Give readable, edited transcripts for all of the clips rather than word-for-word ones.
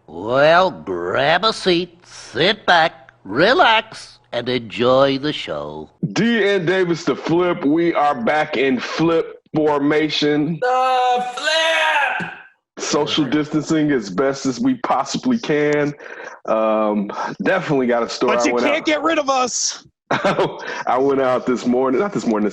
Well, grab a seat, sit back, relax, and enjoy the show. D and Davis the Flip. We are back in flip formation. The flip! Social distancing as best as we possibly can. Definitely got a story. But you can't get rid of us. I went out this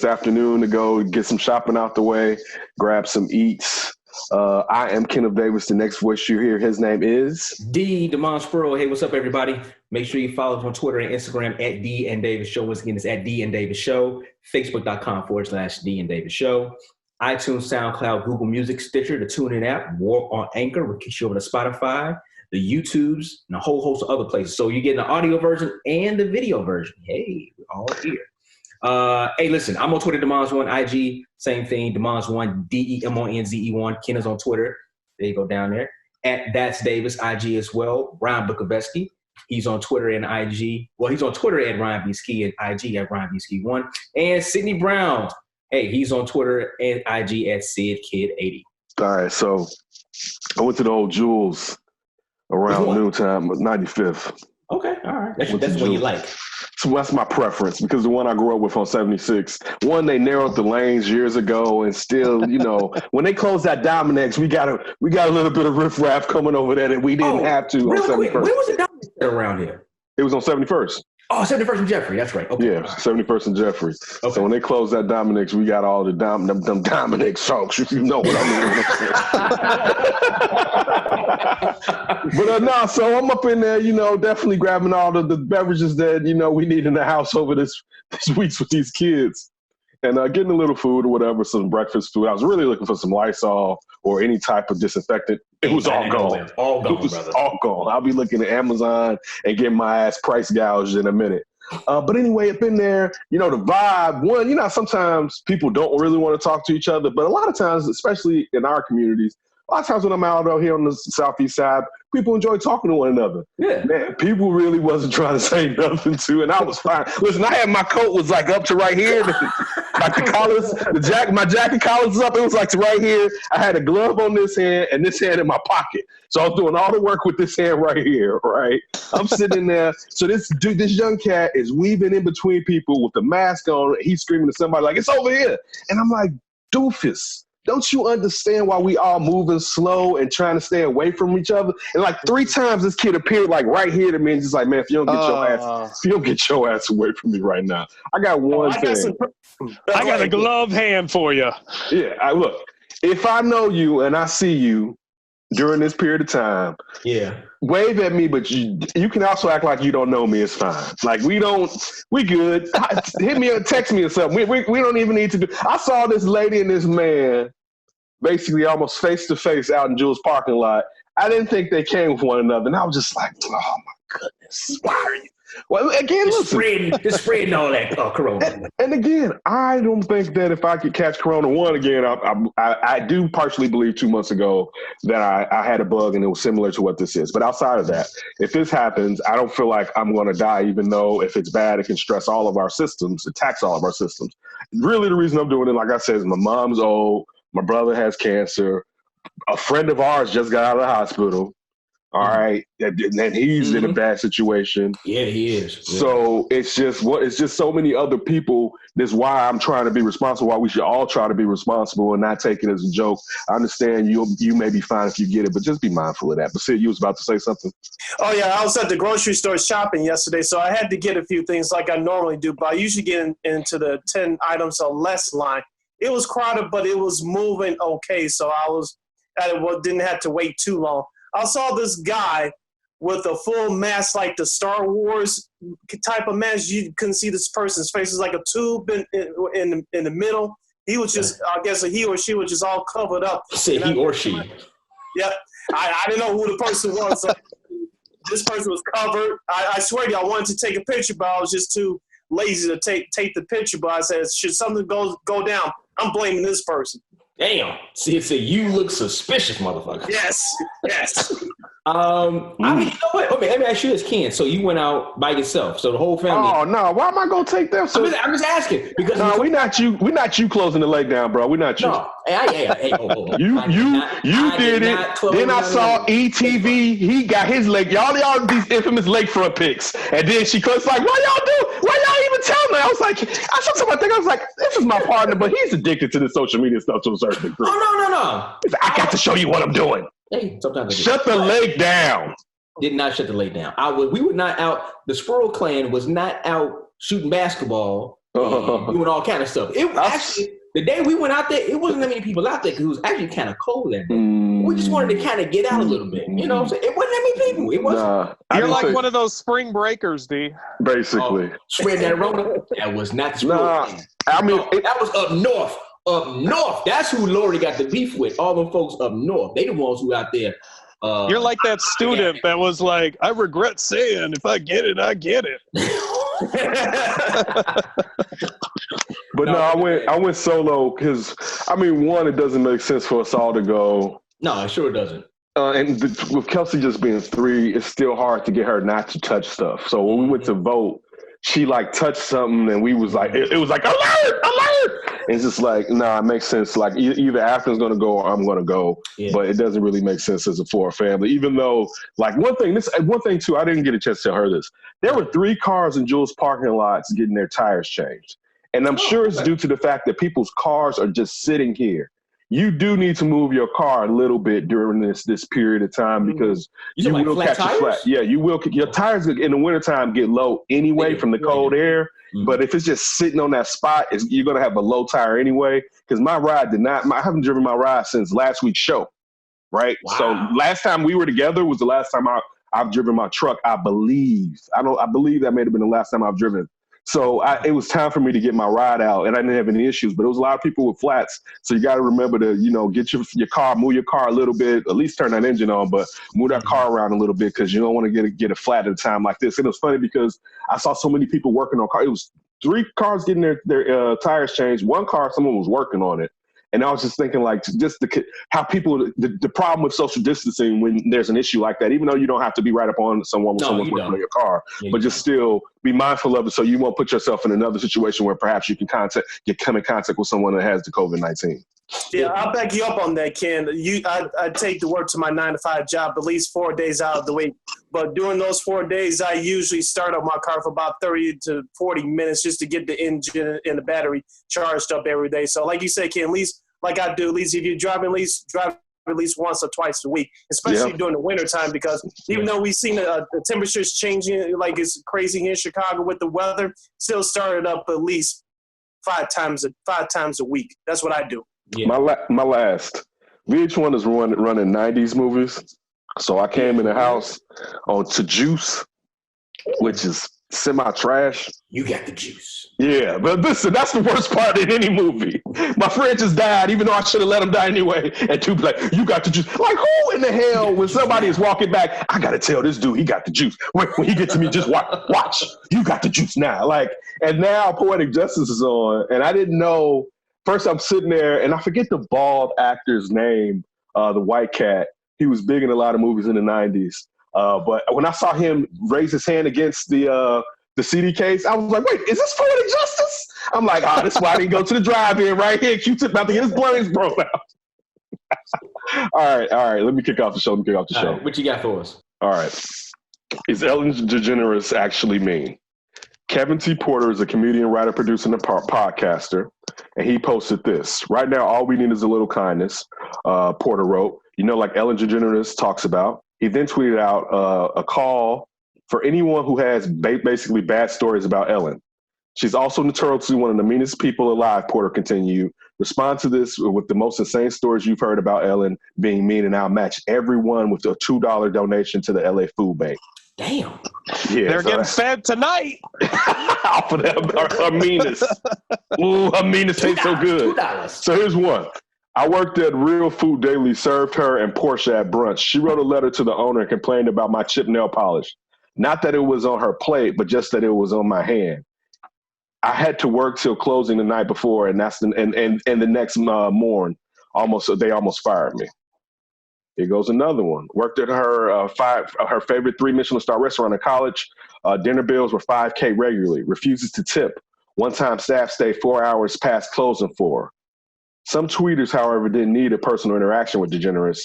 afternoon to go get some shopping out the way, grab some eats. I am Kenneth Davis. The next voice you hear, his name is D. DeMonspro. Hey, what's up, everybody? Make sure you follow us on Twitter and Instagram at D and Davis Show. Once again, it's at D and Davis Show. Facebook.com/D and Davis Show. iTunes, SoundCloud, Google Music, Stitcher, the TuneIn app, or on Anchor. We'll kick you over to Spotify, the YouTubes, and a whole host of other places. So you're getting the audio version and the video version. Hey, we're all here. Hey, listen, I'm on Twitter, Demons1, IG, same thing, Demons1, DEMONZE1. Ken is on Twitter. There you go, down there. At That's Davis, IG as well. Ryan Bukoveski, he's on Twitter and IG. Well, he's on Twitter at Ryan B. Ski and IG at Ryan B. Ski1. And Sidney Brown, hey, he's on Twitter and IG at SidKid80. All right, so I went to the old Jules around noontime, 95th. Okay, all right. That's what you like. So that's my preference because the one I grew up with on 76, one, they narrowed the lanes years ago, and still, when they closed that Dominex, we got a little bit of riffraff coming over there that we didn't have to on 71st. Quick, when was the Dominex around here? It was on 71st. Oh, 71st and Jeffrey. That's right. Okay. Yeah, 71st and Jeffrey. Okay. So when they closed that Dominex, we got all the them Dominex songs, if you know what I mean. But so I'm up in there, definitely grabbing all the beverages that, we need in the house over this week with these kids. And getting a little food or whatever, some breakfast food. I was really looking for some Lysol or any type of disinfectant. It was all gone. All gone, brother. All gone. I'll be looking at Amazon and getting my ass price gouged in a minute. But anyway, up in there, the vibe, one, sometimes people don't really want to talk to each other, but a lot of times, especially in our communities, a lot of times when I'm out here on the southeast side, people enjoy talking to one another. Yeah. Man, people really wasn't trying to say nothing to, and I was fine. Listen, I had my coat was like up to right here, like the collars, my jacket collars was up. It was like to right here. I had a glove on this hand and this hand in my pocket. So I was doing all the work with this hand right here, right? I'm sitting there. So this young cat is weaving in between people with the mask on. He's screaming to somebody like, "It's over here." And I'm like, doofus. Don't you understand why we all moving slow and trying to stay away from each other? And like 3 times this kid appeared like right here to me and just like, man, if you don't get your ass away from me right now. I got one thing. I got a glove hand for you. Yeah, look, if I know you and I see you during this period of time, wave at me, but you can also act like you don't know me. It's fine. Like we good. Hit me or text me or something. We don't even need to do. I saw this lady and this man basically almost face to face out in Jules' parking lot. I didn't think they came with one another, and I was just like, oh my goodness, why are you? Well, again, it's spreading all that corona. And again, I don't think that if I could catch corona again, I do partially believe 2 months ago that I had a bug and it was similar to what this is. But outside of that, if this happens, I don't feel like I'm going to die, even though if it's bad, it can stress all of our systems, attacks all of our systems. Really, the reason I'm doing it, like I said, is my mom's old, my brother has cancer, a friend of ours just got out of the hospital. All right, and he's in a bad situation. Yeah, he is. Yeah. So it's just so many other people. That's why I'm trying to be responsible. Why we should all try to be responsible and not take it as a joke. I understand you may be fine if you get it, but just be mindful of that. But Sid, you was about to say something. Oh yeah, I was at the grocery store shopping yesterday, so I had to get a few things like I normally do. But I usually get into the 10 items or less line. It was crowded, but it was moving okay, so didn't have to wait too long. I saw this guy with a full mask, like the Star Wars type of mask. You couldn't see this person's face. It's like a tube in the middle. He was just, I guess he or she was just all covered up. Say he or she. Yeah. I didn't know who the person was. So this person was covered. I swear to you, I wanted to take a picture, but I was just too lazy to take the picture. But I said, should something go down, I'm blaming this person. Damn. See, you look suspicious, motherfucker. Yes. I mean, you know what? Okay, let me ask you this, Ken. So you went out by yourself. So the whole family. Oh no, why am I gonna take them? So, I'm just asking because no, we not you. We not you closing the leg down, bro. We not you. no. Hey, You did it. Then I saw ETV. He got his leg. Y'all these infamous lakefront pics. And then she was like, "Why y'all even tell me?" I was like, I saw somebody think I was like, "This is my partner," but he's addicted to the social media stuff to a certain degree. Oh no. He's like, I got to show you what I'm doing. Hey, sometimes Shut the leg down. Did not shut the leg down. We were not out. The Squirrel Clan was not out shooting basketball and doing all kind of stuff. It was actually the day we went out there. It wasn't that many people out there because it was actually kind of cold that day. We just wanted to kind of get out a little bit. You know what I'm saying? It wasn't that many people. It wasn't. You're like one of those spring breakers, D. Basically. Spread that Rona. That was not the Squirrel Clan. I mean, that was up north. Up north. That's who Lori got the beef with. All them folks up north. They the ones who out there. You're like that student that was like, I regret saying, if I get it, I get it. But no, I went solo because, I mean, one, it doesn't make sense for us all to go. No, it sure doesn't. And with Kelsey just being 3, it's still hard to get her not to touch stuff. So when we went to vote, she like touched something and we was like, it was like, alert! And it's just like, nah, it makes sense. Like either Afton's going to go or I'm going to go. Yeah. But it doesn't really make sense for a family. Even though, like one thing too, I didn't get a chance to tell her this. There were 3 cars in Jules' parking lots getting their tires changed. And I'm sure it's due to the fact that people's cars are just sitting here. You do need to move your car a little bit during this period of time because you will catch a flat. Yeah, you will. Your tires in the wintertime get low anyway from the cold air. But if it's just sitting on that spot, you're going to have a low tire anyway. Because my ride I haven't driven my ride since last week's show, right? Wow. So last time we were together was the last time I've driven my truck, I believe. I believe that may have been the last time I've driven. So it was time for me to get my ride out, and I didn't have any issues. But it was a lot of people with flats, so you got to remember to, get your car, move your car a little bit, at least turn that engine on, but move that car around a little bit because you don't want to get a flat at a time like this. And it was funny because I saw so many people working on cars. It was 3 cars getting their tires changed. 1 car, someone was working on it. And I was just thinking, like, just how people, the problem with social distancing when there's an issue like that, even though you don't have to be right up on someone when someone's working on your car, but just still be mindful of it so you won't put yourself in another situation where perhaps you can come in contact with someone that has the COVID-19. Yeah, I'll back you up on that, Ken. I take the work to my 9-to-5 job at least 4 days out of the week. But during those 4 days, I usually start up my car for about 30 to 40 minutes just to get the engine and the battery charged up every day. So like you said, Ken, at least like I do, at least if you drive at least once or twice a week, especially during the wintertime, because even though we've seen the temperatures changing, like it's crazy here in Chicago with the weather, still started up at least 5 times a week. That's what I do. Yeah. My last VH1 is running 90s movies, so I came in the house to Juice, which is semi-trash. You got the juice. Yeah, but listen, that's the worst part in any movie. My friend just died, even though I should have let him die anyway. And two be like, you got the juice. Like, who in the hell, when somebody is walking back, I got to tell this dude he got the juice. When he gets to me, just watch. You got the juice now. Like, and now Poetic Justice is on, and I didn't know. First, I'm sitting there, and I forget the bald actor's name, the white cat. He was big in a lot of movies in the 90s. But when I saw him raise his hand against the CD case, I was like, wait, is this Poetic Justice? I'm like, this is why I didn't go to the drive-in right here. Q-Tip about to get his brains broke out. All right. Let me kick off the show. Right, what you got for us? All right. Is Ellen DeGeneres actually mean? Kevin T. Porter is a comedian, writer, producer, and a podcaster, and he posted this. Right now, all we need is a little kindness, Porter wrote. Like Ellen DeGeneres talks about. He then tweeted out a call for anyone who has basically bad stories about Ellen. She's also notoriously one of the meanest people alive, Porter continued. Respond to this with the most insane stories you've heard about Ellen being mean, and I'll match everyone with a $2 donation to the LA Food Bank. Damn. Yeah, they're getting fed tonight. Off of her meanness. Ooh, her meanness tastes so good. $2. So here's one. I worked at Real Food Daily, served her and Portia at brunch. She wrote a letter to the owner and complained about my chipped nail polish. Not that it was on her plate, but just that it was on my hand. I had to work till closing the night before, and the next morn, they almost fired me. Here goes another one. Worked at her her favorite 3 Michelin star restaurant in college. Dinner bills were $5K regularly. Refuses to tip. One time staff stayed 4 hours past closing for her. Some tweeters, however, didn't need a personal interaction with Degeneres.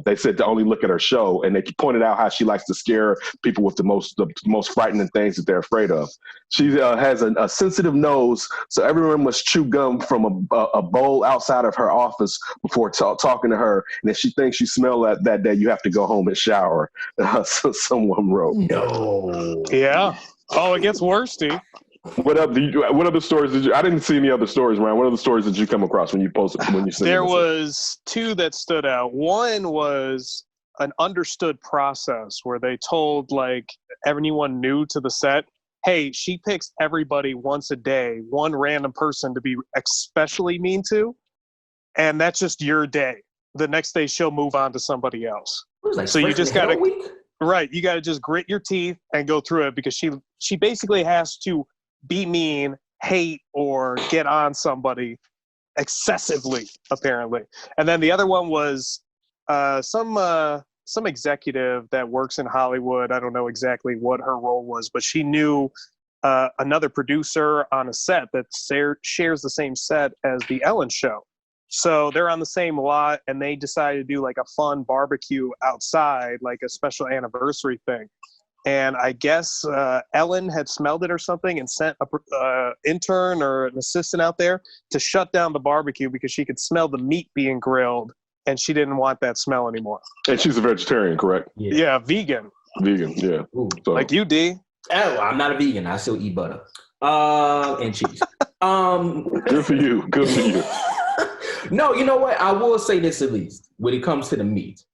They said to only look at her show, and they pointed out how she likes to scare people with the most frightening things that they're afraid of. She has a sensitive nose, so everyone must chew gum from a bowl outside of her office before talking to her. And if she thinks you smell that day, you have to go home and shower. So someone wrote. No. Yeah. Oh, it gets worse, Steve. What other stories did you? I didn't see any other stories, Ryan. What other stories did you come across when you posted when you sent? There was 2 that stood out. One was an understood process where they told like everyone new to the set, "Hey, she picks everybody once a day, one random person to be especially mean to, and that's just your day. The next day she'll move on to somebody else." Like so you just got to week? Right, you got to just grit your teeth and go through it because she basically has to be mean, hate, or get on somebody excessively, apparently. And then the other one was some executive that works in Hollywood. I don't know exactly what her role was, but she knew another producer on a set that shares the same set as the Ellen show. So they're on the same lot, and they decided to do like a fun barbecue outside, like a special anniversary thing. And I guess Ellen had smelled it or something and sent an intern or an assistant out there to shut down the barbecue because she could smell the meat being grilled, and she didn't want that smell anymore. And she's a vegetarian, correct? Yeah, vegan. Vegan, yeah. Ooh. So. Like you, D. Oh, I'm not a vegan. I still eat butter and cheese. Good for you. Good for you. No, you know what? I will say this at least when it comes to the meat.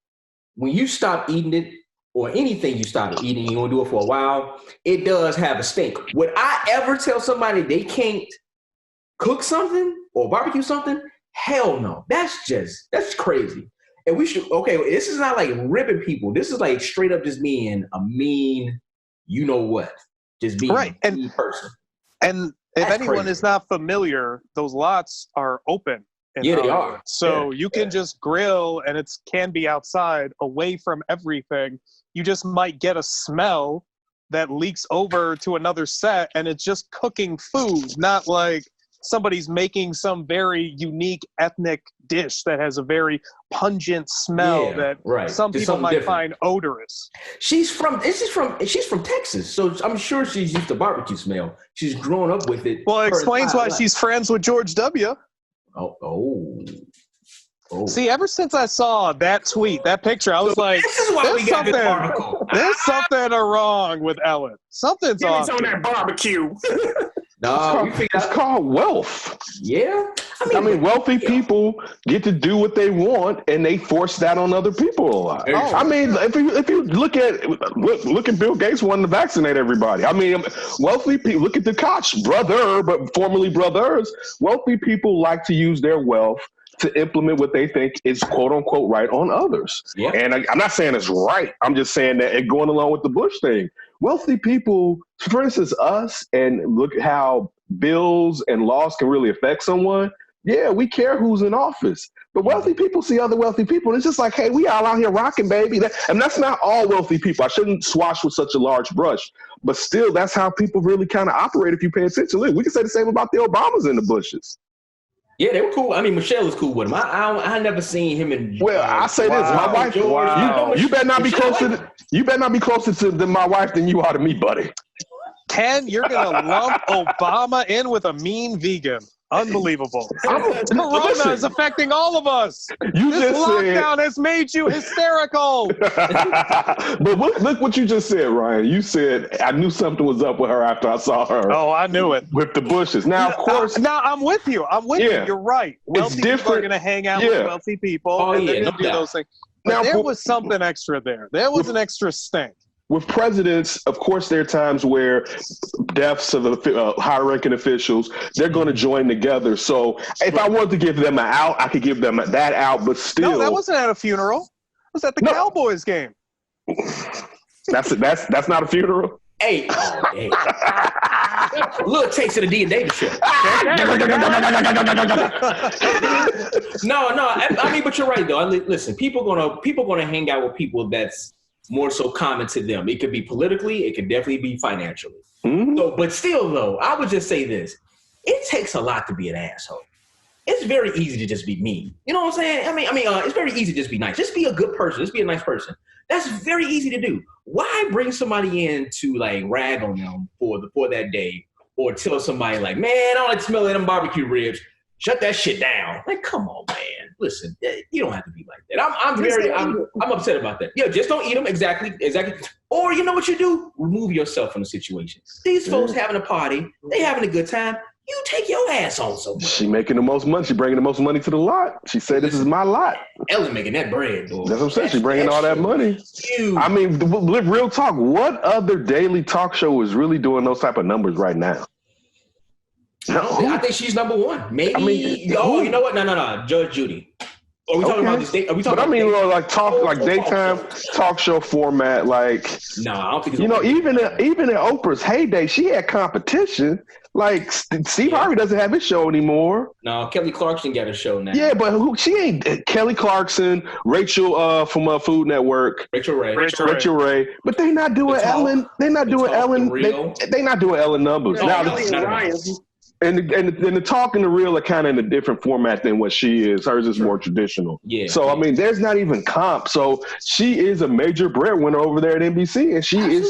When you stop eating it, or anything you started eating, you're going to do it for a while, it does have a stink. Would I ever tell somebody they can't cook something or barbecue something? Hell no. That's crazy. And we should, okay, this is not like ripping people. This is like straight up just being a mean, you know what, just being a mean person. And if anyone is not familiar, those lots are open. Yeah, they are. So you can just grill, and it can be outside, away from everything. You just might get a smell that leaks over to another set, and it's just cooking food, not like somebody's making some very unique ethnic dish that has a very pungent smell that some people might find odorous. She's from Texas, so I'm sure she's used to barbecue smell. She's grown up with it. Well, it explains why she's friends with George W. Oh. See, ever since I saw that tweet, that picture, I was like, this is why we got this article. There's something wrong with Ellen. Something's off. It's on that barbecue. No, it's called wealth. Yeah. I mean, wealthy people get to do what they want, and they force that on other people a lot. Oh. I mean, if you look at Bill Gates wanting to vaccinate everybody. I mean, wealthy people, look at the Koch brother, but formerly brothers. Wealthy people like to use their wealth to implement what they think is quote unquote right on others. Yeah. And I'm not saying it's right. I'm just saying that it going along with the Bush thing. Wealthy people, for instance, us, and look at how bills and laws can really affect someone. Yeah, we care who's in office. But wealthy people see other wealthy people, and it's just like, hey, we all out here rocking, baby. And that's not all wealthy people. I shouldn't swash with such a large brush. But still, that's how people really kind of operate if you pay attention. Look, we can say the same about the Obamas and the Bushes. Yeah, they were cool. I mean, Michelle was cool with him. I never seen him in. Well, I say this, my wife. George, you better not be closer. You better not be closer to my wife than you are to me, buddy. Ken, you're gonna lump Obama in with a mean vegan. Unbelievable. Corona is affecting all of us. This lockdown has made you hysterical. But look what you just said, Ryan. You said, I knew something was up with her after I saw her. Oh, I knew it. With the Bushes. Now, of course. Now, I'm with you. You. You're right. Wealthy people are going to hang out with wealthy people. And they're going to do those things. But now, there was something extra there. There was an extra stink. With presidents, of course, there are times where deaths of high-ranking officials, they're going to join together. So if I wanted to give them an out, I could give them that out, but still. No, that wasn't at a funeral. It was at the Cowboys game. That's not a funeral? Hey. A little taste of the D and Davis show. No. I mean, but you're right though. Listen, people gonna hang out with people that's more so common to them. It could be politically, it could definitely be financially. Mm-hmm. So, but still though, I would just say this: it takes a lot to be an asshole. It's very easy to just be mean. You know what I'm saying? I mean, it's very easy to just be nice. Just be a good person. Just be a nice person. That's very easy to do. Why bring somebody in to like rag on them for that day, or tell somebody like, man, I don't like the smell of them barbecue ribs. Shut that shit down. Like, come on, man. Listen, you don't have to be like that. I'm upset about that. Yeah, just don't eat them. Exactly. Or you know what you do? Remove yourself from the situation. These folks having a party. They having a good time. You take your ass on somewhere. She making the most money. She bringing the most money to the lot. She said, "This is my lot." Ellen making that bread, though. That's what I'm saying. She's bringing all that money. Huge. I mean, real talk. What other daily talk show is really doing those type of numbers right now? No, I think she's number one. Maybe. I mean, you know what? No. Judge Judy. Are we talking about this? Are we talking? But I mean, like daytime talk show format. Like, no, I don't think. Even in Oprah's heyday, she had competition. Like Steve Harvey doesn't have his show anymore. No, Kelly Clarkson got a show now. Yeah, but she ain't Kelly Clarkson, Rachel from Food Network, Rachel Ray. But they not doing Ellen. They're not doing Ellen. They not doing Ellen numbers. No, now, And the talk and the real are kind of in a different format than what she is. Hers is more traditional. Yeah. So, I mean, there's not even comp. So she is a major breadwinner over there at NBC, and she's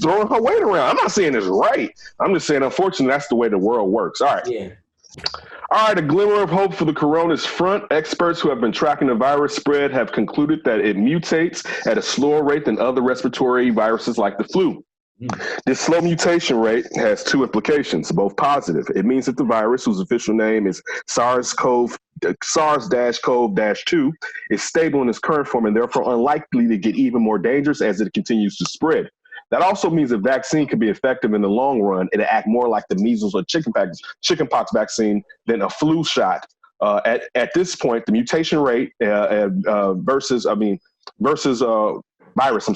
throwing her weight around. I'm not saying it's right. I'm just saying, unfortunately, that's the way the world works. All right. Yeah. All right, a glimmer of hope for the corona's front. Experts who have been tracking the virus spread have concluded that it mutates at a slower rate than other respiratory viruses like the flu. This slow mutation rate has two implications, both positive. It means that the virus, whose official name is SARS-CoV-2, is stable in its current form and therefore unlikely to get even more dangerous as it continues to spread. That also means a vaccine can be effective in the long run. It'll act more like the measles or chickenpox vaccine than a flu shot. At this point, the mutation rate versus virus,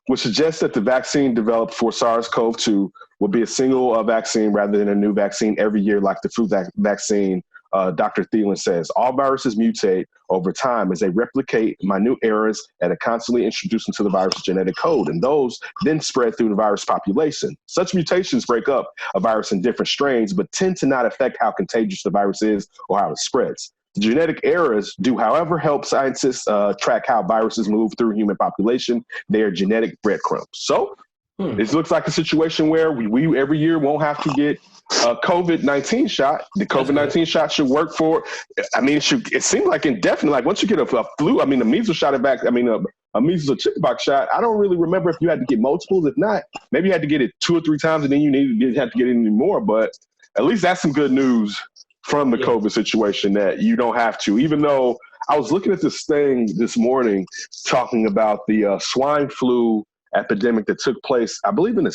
which suggests that the vaccine developed for SARS-CoV-2 will be a single vaccine rather than a new vaccine every year like the flu vaccine, Dr. Thielen says. All viruses mutate over time as they replicate minute errors that are constantly introduced into the virus genetic code, and those then spread through the virus population. Such mutations break up a virus in different strains, but tend to not affect how contagious the virus is or how it spreads. The genetic errors do, however, help scientists track how viruses move through human population. They are genetic breadcrumbs. So this looks like a situation where we every year won't have to get a COVID-19 shot. The COVID-19 shot should work for, it seems like indefinitely. Like once you get a flu, a measles shot it back. A measles or chickenpox shot. I don't really remember if you had to get multiples. If not, maybe you had to get it 2 or 3 times and then you didn't have to get it anymore. But at least that's some good news from the COVID situation that you don't have to, even though I was looking at this thing this morning talking about the swine flu epidemic that took place, I believe in the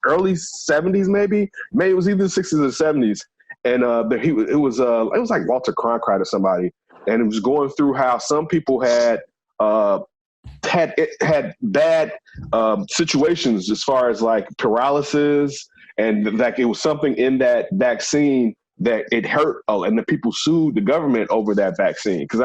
early 70s, maybe it was either the 60s or 70s. And it was like Walter Cronkite or somebody. And it was going through how some people had bad situations as far as like paralysis, and like it was something in that vaccine that it hurt, and the people sued the government over that vaccine. Because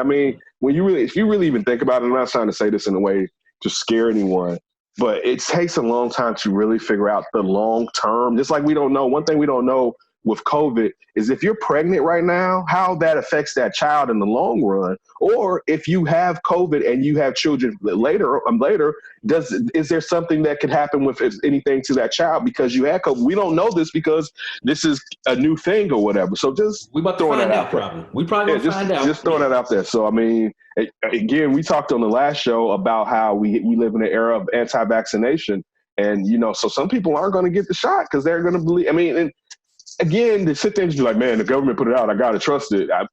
if you really even think about it, I'm not trying to say this in a way to scare anyone, but it takes a long time to really figure out the long term. Just like we don't know, one thing we don't know with COVID is if you're pregnant right now, how that affects that child in the long run, or if you have COVID and you have children later, is there something that could happen with anything to that child because you had COVID? We don't know this because this is a new thing or whatever. So we about to find out. Probably we probably find out. Just throwing that out there. So again, we talked on the last show about how we live in an era of anti-vaccination, and so some people aren't going to get the shot because they're going to believe. And again, to sit there and be like, man, the government put it out, I got to trust it. I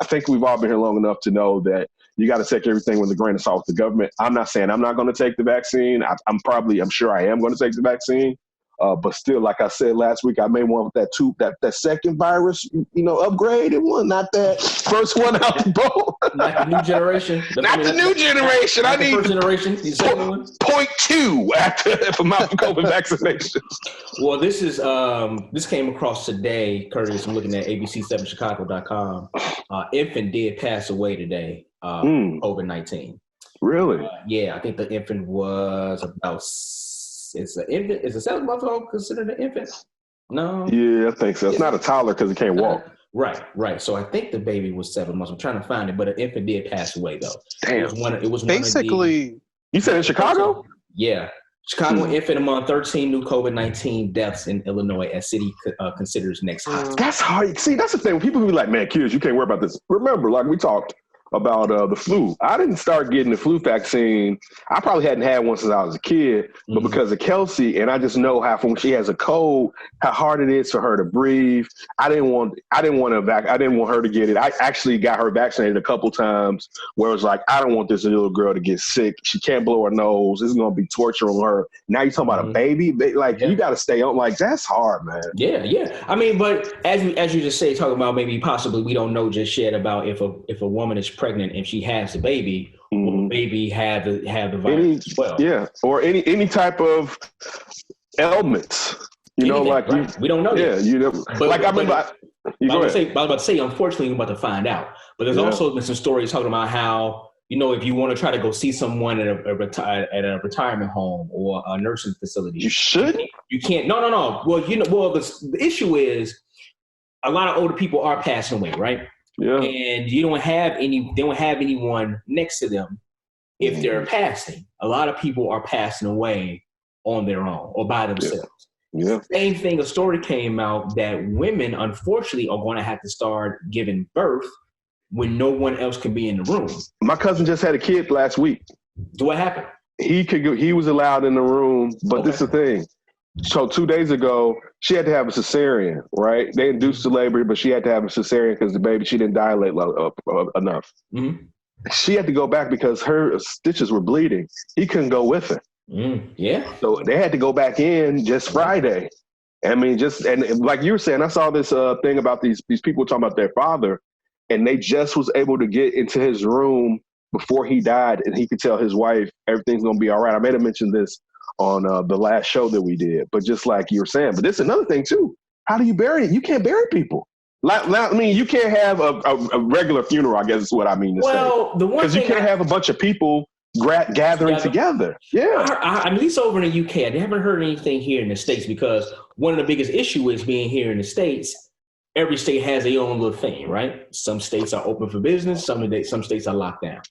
think we've all been here long enough to know that you got to take everything with a grain of salt with the government. I'm not saying I'm not going to take the vaccine. I'm sure I am going to take the vaccine. But still, like I said last week, I may want that second virus, upgraded one, not that first one out the boat. Not the new generation. Not the new generation. I need first generation. The second one. 0.2 for my COVID vaccination. Well, this came across today, Curtis. I'm looking at ABC7Chicago.com. Infant did pass away today. COVID-19. Really? Yeah, I think the infant was about. Is a 7-month-old considered an infant? No. Yeah, I think so. It's not a toddler because it can't walk. Right. So I think the baby was 7 months. I'm trying to find it, but an infant did pass away though. Damn. It was basically. You said in Chicago? Yeah. Chicago infant among 13 new COVID-19 deaths in Illinois as city considers next hot. That's hard. See, that's the thing. When people be like, man, kids, you can't worry about this. Remember, like we talked about the flu. I didn't start getting the flu vaccine. I probably hadn't had one since I was a kid, but because of Kelsey, and I just know how when she has a cold, how hard it is for her to breathe. I didn't want her to get it. I actually got her vaccinated a couple times where it was like, I don't want this little girl to get sick. She can't blow her nose. This is going to be torture on her. Now you're talking about a baby? Like, you got to stay on. Like, that's hard, man. Yeah. I mean, but as you just say, talking about maybe possibly we don't know just yet about if a woman is pregnant and she has the baby, will the baby have the virus as well? Yeah, or any type of ailments. You know, like right? We don't know. Yeah, yet. But I remember. I was about to say, unfortunately, we're about to find out. But there's also been some stories talking about how, you know, if you want to try to go see someone at a retirement home or a nursing facility, you should. You can't. No. Well, the issue is a lot of older people are passing away, right? Yeah. And they don't have anyone next to them if they're passing. A lot of people are passing away on their own or by themselves. Yeah. Same thing, a story came out that women, unfortunately, are going to have to start giving birth when no one else can be in the room. My cousin just had a kid last week. What happened? He was allowed in the room, but this is the thing. So 2 days ago, she had to have a cesarean, right? They induced the labor, but she had to have a cesarean because the baby, she didn't dilate enough. Mm-hmm. She had to go back because her stitches were bleeding. He couldn't go with her. Yeah. So they had to go back in just Friday. I mean, and like you were saying, I saw this thing about these people talking about their father, and they just was able to get into his room before he died, and he could tell his wife everything's going to be all right. I made him mention this on the last show that we did, but just like you were saying, but this is another thing too. How do you bury it? You can't bury people. I mean, you can't have a regular funeral, I guess is what I mean to say. The one thing, because you can't have a bunch of people gathering together. Yeah. At least over in the UK, I haven't heard anything here in the States, because one of the biggest issues is being here in the States. Every state has their own little thing, right? Some states are open for business. Some states are locked down.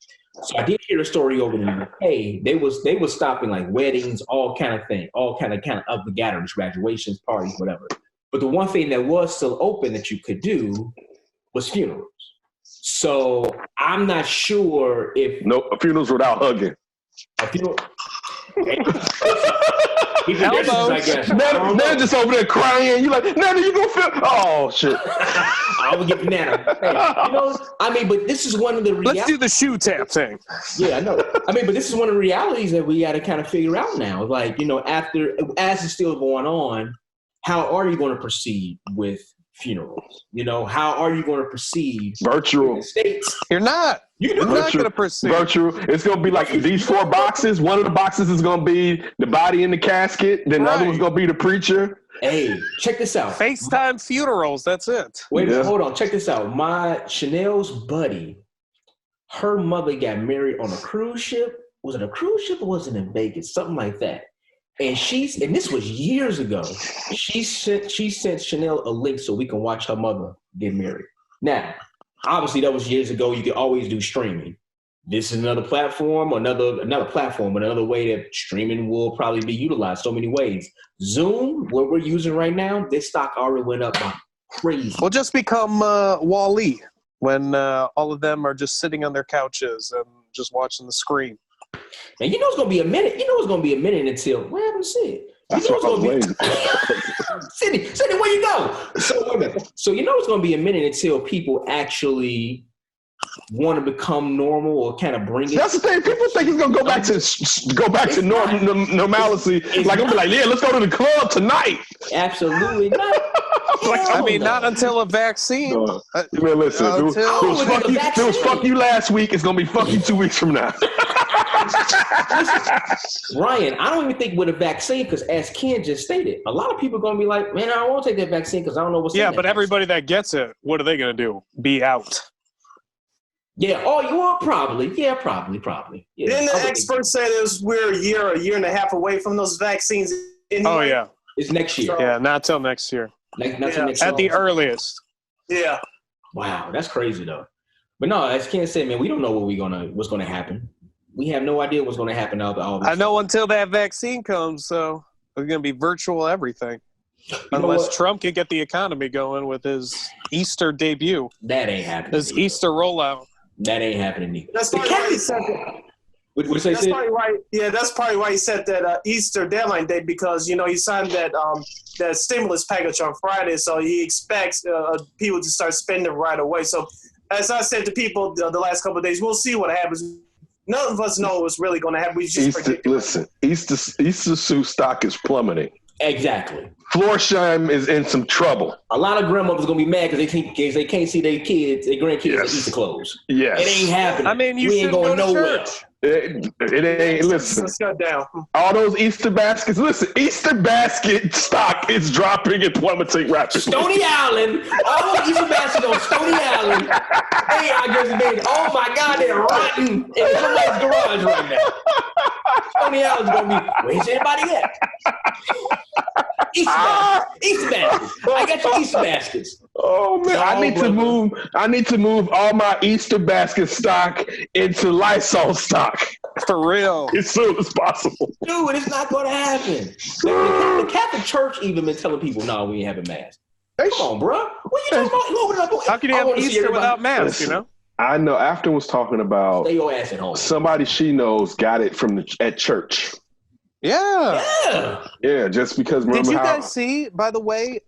So I did hear a story over in the UK. They was stopping like weddings, all kind of other gatherings, graduations, parties, whatever. But the one thing that was still open that you could do was funerals. So I'm not sure if funerals without hugging. A funeral. They're just over there crying. You're like, Nana, you gonna feel? Oh shit! I would get Nana. Hey, but this is one of the Let's do the shoe tap thing. Yeah, I know. But this is one of the realities that we got to kind of figure out now. Like, as it's still going on, how are you going to proceed with funerals? How are you going to proceed? Virtual. States. You're not. You're not going to proceed. Virtual. It's going to be like these 4 boxes. One of the boxes is going to be the body in the casket. Then the other one's going to be the preacher. Hey, check this out. FaceTime funerals. That's it. Wait, hold on. Check this out. Chanel's buddy, her mother got married on a cruise ship. Was it a cruise ship or was it in Vegas? Something like that. And this was years ago. She sent Chanel a link so we can watch her mother get married. Now, obviously that was years ago. You could always do streaming. This is another platform, another way that streaming will probably be utilized so many ways. Zoom, what we're using right now, this stock already went up like crazy. We'll just become Wall-E when all of them are just sitting on their couches and just watching the screen. And it's going to be a minute. It's going to be a minute until, what happened to Sid? That's what I was waiting. Sidney, where you go? So it's going to be a minute until people actually want to become normal or kind of bring it. That's the thing. People think it's going to go back to normalcy. Like, I'm like, yeah, let's go to the club tonight. Absolutely not. I mean, not until a vaccine. Man, listen, it was fuck you last week. It's gonna be fuck you 2 weeks from now. Ryan, I don't even think with a vaccine, because as Ken just stated, a lot of people are going to be like, man, I don't want to take that vaccine because I don't know what's in that vaccine. Everybody that gets it, what are they going to do? Be out. Yeah. Oh, you are probably. Yeah, probably. Yeah. Didn't the experts say we're a year and a half away from those vaccines? Anyway? Oh, yeah. It's next year. Yeah, not till next year. Not till next year. At the earliest. Yeah. Wow, that's crazy though. But no, as Ken said, man, we don't know what's going to happen. We have no idea what's going to happen out all this. I know until that vaccine comes, so it's going to be virtual everything. Unless Trump can get the economy going with his Easter debut. That ain't happening. His Easter rollout. That ain't happening either. That's probably why he said that. That's probably why. Yeah, that's probably why he set that Easter deadline date, because he signed that stimulus package on Friday, so he expects people to start spending right away. So, as I said to people the last couple of days, we'll see what happens. None of us know what's really going to happen. We just Easter suit stock is plummeting. Exactly. Florsheim is in some trouble. A lot of grandmothers are going to be mad because they can't see their grandkids in Easter clothes. Yes. It ain't happening. I mean, you ain't going nowhere. Church. It ain't. Listen, shut down. All those Easter baskets. Listen, Easter basket stock is dropping and plummeting rapidly. Stony Island, all those Easter baskets on Stony Island. They are just being, oh my God, they're rotten in somebody's garage right now. Stony Island's gonna be, where's everybody at? Easter baskets. I got your Easter baskets. Oh man, I need to move all my Easter basket stock into Lysol stock. For real. As soon as possible. Dude, it's not gonna happen. The Catholic Church even been telling people, no, we ain't having masks. Come on, bro. What you talking about? How can you have Easter without masks, I know Afton was talking about stay your ass at home. Somebody she knows got it at church. Yeah, just because. Did you guys see, by the way,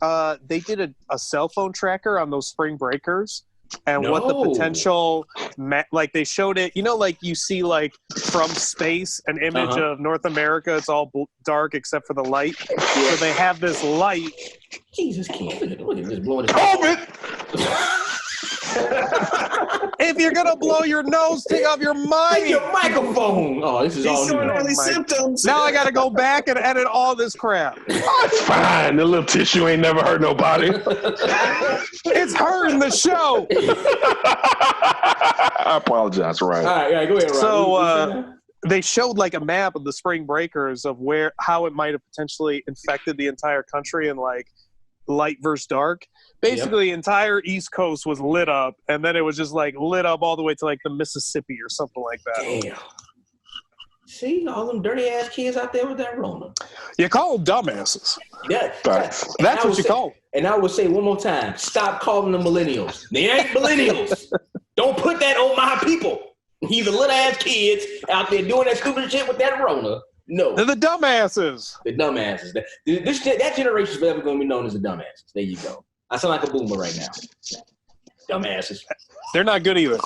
they did a cell phone tracker on those spring breakers, and what the potential, like they showed it, like you see like from space, an image of North America, it's all dark except for the light. So they have this light. Jesus, Ken, look at this blowing his COVID! If you're gonna blow your nose, take off your mic. Take your microphone. Oh, this is all new. Early symptoms. Now I gotta go back and edit all this crap. Oh, it's fine. The little tissue ain't never hurt nobody. It's hurting the show. I apologize, Ryan. All right, go ahead, Ryan. So they showed like a map of the spring breakers of how it might have potentially infected the entire country and like light versus dark. Basically, the entire East Coast was lit up, and then it was just like lit up all the way to like the Mississippi or something like that. Damn. See, all them dirty ass kids out there with that Rona. You call them dumbasses. Yeah, that's what you call them. And I would say one more time: stop calling them millennials. They ain't millennials. Don't put that on my people. These are little ass kids out there doing that stupid shit with that Rona. No, they're the dumbasses. The dumbasses. That generation is forever going to be known as the dumbasses. There you go. I sound like a boomer right now. Dumbasses. They're not good either.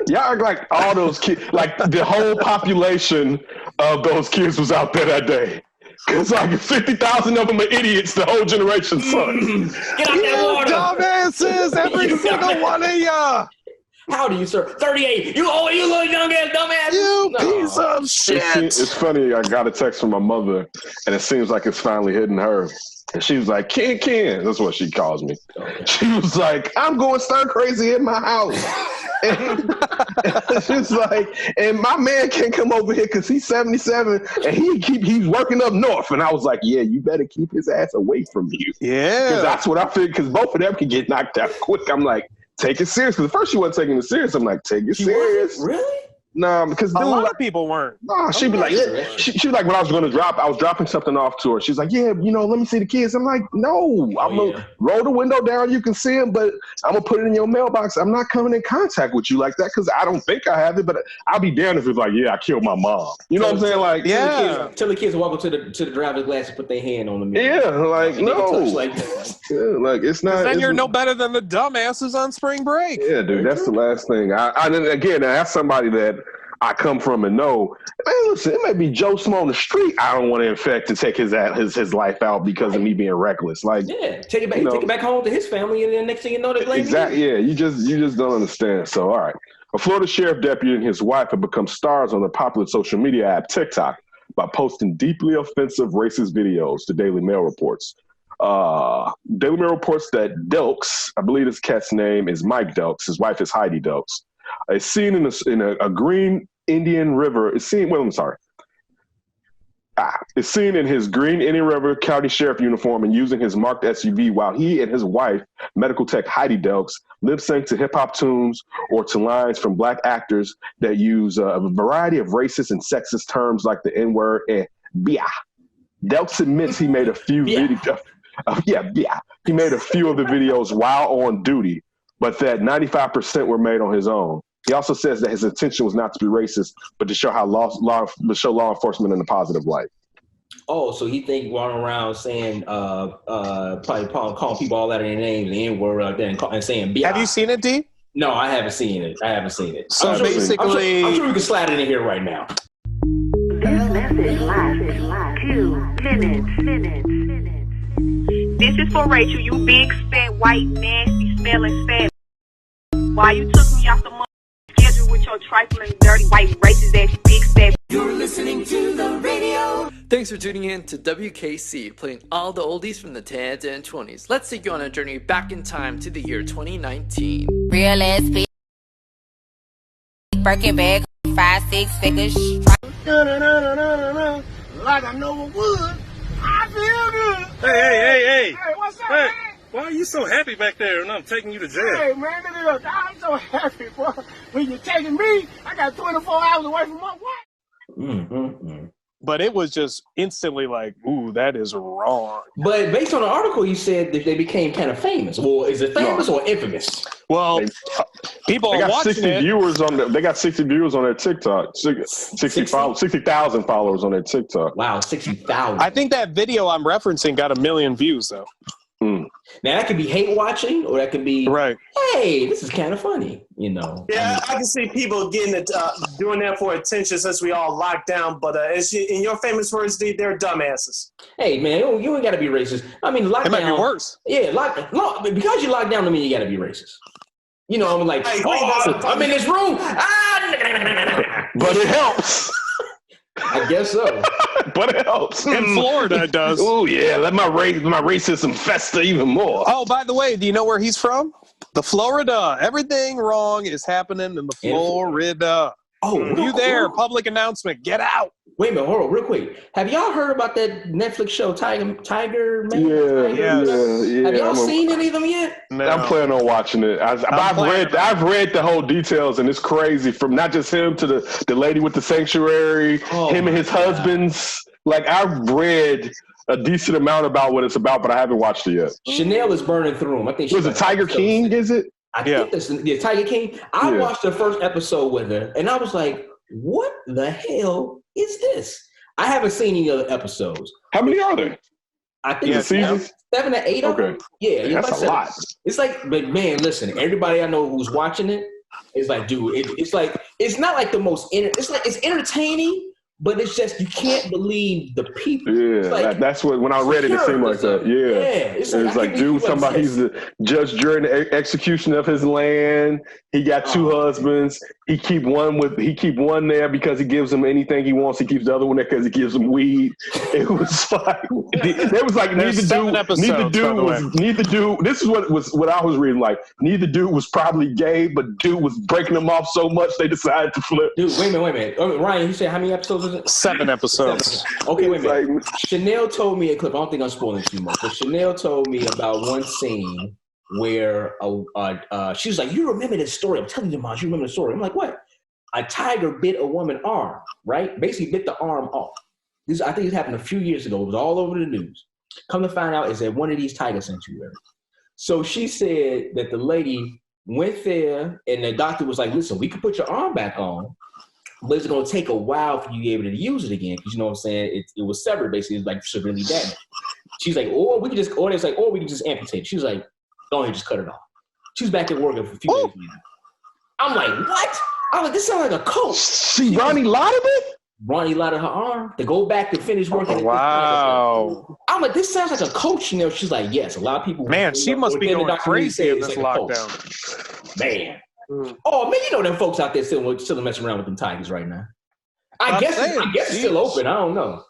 Y'all act like all those kids, like the whole population of those kids was out there that day. It's like 50,000 of them are idiots. The whole generation sucks. Get out that water. Dumbasses, every single one of ya. How old are you, sir? 38. You little young ass dumbass. You piece of shit. It's funny. I got a text from my mother, and it seems like it's finally hitting her. And she was like, Ken. That's what she calls me. Okay. She was like, I'm going stir crazy in my house. And she's like, and my man can't come over here because he's 77 and he's working up north. And I was like, yeah, you better keep his ass away from you. Yeah. Because that's what I figured, because both of them can get knocked out quick. I'm like, take it serious. Because at first she wasn't taking it serious. I'm like, take it serious. Really? No, because a lot of people weren't. No, she'd be like, yeah. She was like, when I was dropping something off to her. She's like, yeah, let me see the kids. I'm like, no, I'm gonna roll the window down. You can see them, but I'm gonna put it in your mailbox. I'm not coming in contact with you like that because I don't think I have it. But I'll be damned if it's like, yeah, I killed my mom. You know what I'm saying? Like, yeah. Tell the kids to walk up to the driver's glass and put their hand on them. Yeah, like no, like it's not. Then you're no better than the dumbasses on spring break. Yeah, dude, that's the last thing. I asked somebody that I come from and know, man, listen, it may be Joe Smo on the street I don't want to infect to take his life out because of me being reckless. Like, yeah, take it back home to his family, and then next thing you know, they blame exactly. you. Yeah, you just don't understand. So, all right, a Florida sheriff deputy and his wife have become stars on the popular social media app TikTok by posting deeply offensive racist videos. The Daily Mail reports. Daily Mail reports that Delks, I believe his cat's name is Mike Delks. His wife is Heidi Delks. It's seen in a green Indian River. It's seen in his green Indian River County Sheriff uniform and using his marked SUV while he and his wife, medical tech Heidi Delks, lip sync to hip hop tunes or to lines from black actors that use a variety of racist and sexist terms like the N-word and bia. Delks admits he made a few videos. He made a few of the videos while on duty, but that 95% were made on his own. He also says that his intention was not to be racist, but to show law enforcement in a positive light. Oh, so he think running around saying, probably calling people all out of their names, the N-word out there, and saying, "Bia." Have you seen it, D? No, I haven't seen it. So I'm sure we can slide it in here right now. This message lasts 2 minutes. This is for Rachel, you big, fat, white, nasty, smelling fat. Why you took me off the schedule with your trifling, dirty, white, racist ass, big, fat. You're listening to the radio. Thanks for tuning in to WKC, playing all the oldies from the 10s and 20s. Let's take you on a journey back in time to the year 2019. Real ass bitch, Birkin bag, 5-6 figures. Like I know it would. I feel good. Hey. Hey, what's up, man? Why are you so happy back there and I'm taking you to jail? Hey, man, look at this. I'm so happy, bro. When you're taking me, I got 24 hours away from my wife. But it was just instantly like, ooh, that is wrong. But based on the article, you said that they became kind of famous. Well, is it famous or infamous? Well, people they are got watching 60 it. viewers on they got 60 viewers on their TikTok. 60,000 followers on their TikTok. Wow, 60,000. I think that video I'm referencing got 1 million views, though. Now, that could be hate watching, or that could be, right. Hey, this is kind of funny, you know. Yeah, I can see people getting it, doing that for attention since we all locked down. But in your famous words, they're dumbasses. Hey, man, you ain't got to be racist. I mean, lockdown. It might be worse. Yeah, because you locked down, I mean, you got to be racist. You know, I'm like, I'm in this room. But it helps. I guess so. But it helps. In Florida, it does. Oh, yeah. Let my racism fester even more. Oh, by the way, do you know where he's from? The Florida. Everything wrong is happening in the Florida. Oh, you there? Public announcement. Get out. Wait a minute, hold on, real quick. Have y'all heard about that Netflix show, Tiger? Yeah. Have y'all seen any of them yet? No. I'm planning on watching it. I've read the whole details, and it's crazy. From not just him to the lady with the sanctuary, him and his husbands. Like, I've read a decent amount about what it's about, but I haven't watched it yet. Chanel is burning through them. I think was it Tiger King? Is it? I think that's Tiger King. I watched the first episode with her, and I was like, "What the hell is this?" I haven't seen any other episodes. How many are there? I think it's 7 or 8 of them. Yeah, that's a lot. It's like, but man, listen, everybody I know who's watching it is like, dude, it's like, it's not like the most, it's entertaining, but it's just, you can't believe the people. Yeah, like, that's what, when I read it seemed like that. Yeah. It's like dude talking about he's the judge during the execution of his land. He got 2 husbands. He keep one there because he gives him anything he wants. He keeps the other one there because he gives him weed. It was like, there was like, neither dude, this is what I was reading, like, neither dude was probably gay, but dude was breaking them off so much they decided to flip. Dude, wait a minute. Ryan, you said how many episodes is it? 7 episodes. Okay, wait a minute. Chanel told me a clip. I don't think I'm spoiling too much, but Chanel told me about one scene where she was like, "You remember this story? I'm telling you, Mom, you remember the story." I'm like, "What?" A tiger bit a woman's arm, right? Basically bit the arm off. I think it happened a few years ago. It was all over the news. Come to find out, it's at one of these tiger sanctuaries. So she said that the lady went there, and the doctor was like, "Listen, we can put your arm back on, but it's going to take a while for you to be able to use it again, because you know what I'm saying? It was severed, basically. It was like severely damaged." She's like, or we can just amputate it. She was like, "Go ahead, just cut it off." She was back at work for a few days later. I'm like, what? I'm like, this sounds like a coach. See, Ronnie lied of it? Ronnie lied of her arm to go back to finish working. Wow. I'm like, this sounds like a coach. You know, she's like, yes, a lot of people. Man, she must be going crazy in this lockdown. Man. Oh, man, you know them folks out there still messing around with them Tigers right now. I guess it's still open. I don't know.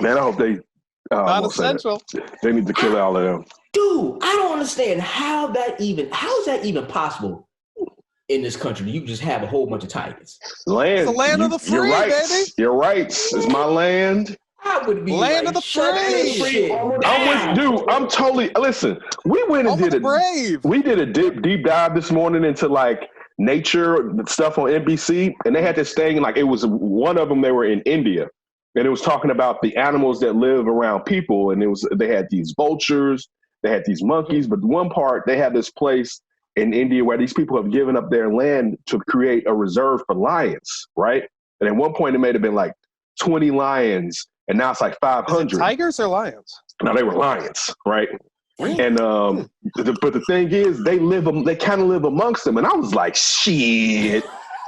Man, I hope they non-essential. They need to kill all of them. Dude, I don't understand how is that even possible in this country? You just have a whole bunch of Tigers. Land. It's the land of the free, baby. You're right. It's my land. I would be land of the free. I'm with dude. I'm totally listen. We went and did a deep dive this morning into like nature stuff on NBC, and they had this thing like it was one of them. They were in India, and it was talking about the animals that live around people, and they had these vultures, they had these monkeys, but one part they had this place in India where these people have given up their land to create a reserve for lions, right? And at one point it may have been like 20 lions, and now it's like 500. Tigers or lions? No, they were lions, right? And but the thing is, they kind of live amongst them, and I was like, shit.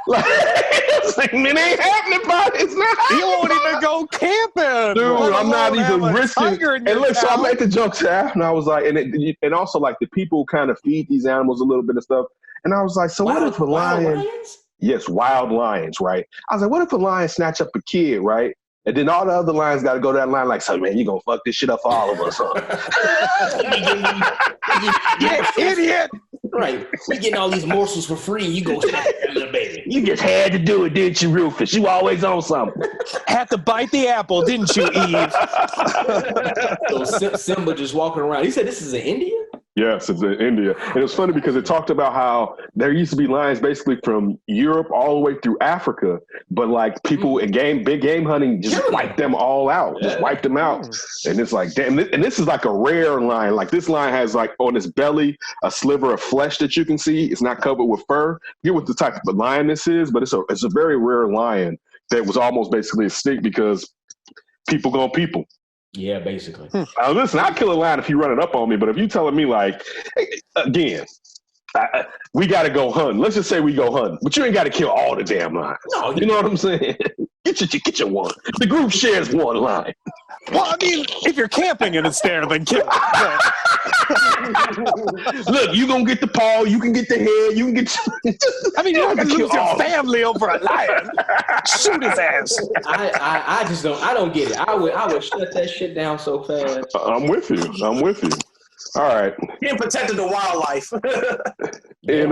Like, it's like, man, it ain't happening, but it's not happening. You won't even go camping. Dude, I'm not even risking. And look, so I made the joke and I was like, and also like the people kind of feed these animals a little bit of stuff. And I was like, so what if a lion? Yes, wild lions, right? I was like, what if a lion snatch up a kid, right? And then all the other lions got to go down the line like, so man, you gonna fuck this shit up for all of us, huh? Yeah, idiot. Right. We getting all these morsels for free. You go snatch that little baby. You just had to do it, didn't you, Rufus? You always on something. Had to bite the apple, didn't you, Eve? So Simba just walking around. He said this is in India? Yes, it's in India. And it was funny because it talked about how there used to be lions basically from Europe all the way through Africa, but like people in big game hunting just wiped them all out, just wiped them out. And it's like, damn, and this is like a rare lion. Like this lion has like on its belly a sliver of flesh that you can see. It's not covered with fur. I forget what the type of lion this is, but it's a very rare lion that was almost basically extinct because people gonna people. Yeah, basically. Listen, I'll kill a lion if you run it up on me, but if you telling me like, hey, again, we got to go hunting. Let's just say we go hunting, but you ain't got to kill all the damn lions. No, you know what I'm saying? Get your one. The group shares one lion. Well, I mean, if you're camping and it's there, then kill it. Look, you gonna get the paw, you can get the head, you can get. I mean, you're not gonna lose your family over a lion. Shoot his ass. I just don't. I don't get it. I would shut that shit down so fast. I'm with you. All right. Being protected the wildlife. In